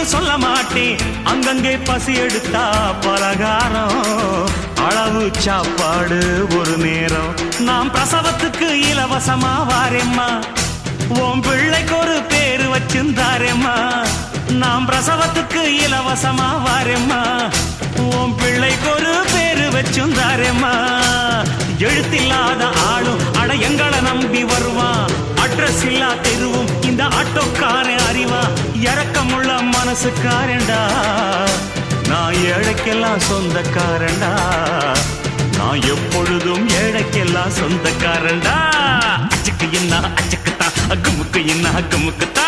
பசிக்குன்னு சொல்ல மாட்டேன். அங்கங்கே பசி எடுத்தா பலகாரம், அளவு சாப்பாடு ஒரு நேரம். நாம் பிரசவத்துக்கு இலவசமா வாரேம்மா, உன் பிள்ளைக்கு ஒரு பேரு வச்சிருந்தாரேம்மா. நாம் பிரசவத்துக்கு இலவசமா வாரேம்மா, உன் பிள்ளைக்கு ஒரு பேரு வச்சிருந்தாரேம்மா. எழுத்தில்லாத ஆளும் அட எங்களை நம்பி வருவான், அட்ரஸ் இல்லா தெருவும் இந்த ஆட்டோக்காரன் அறிவா. இறக்கமுள்ள மனசுக்காரண்டா, நான் ஏழைக்கெல்லாம் சொந்தக்காரண்டா, நான் எப்பொழுதும் ஏழைக்கெல்லாம் சொந்தக்காரண்டா. அச்சுக்கு என்ன அச்சுக்குத்தான், அக்குமுக்கு என்ன அக்குமுக்குத்தான்.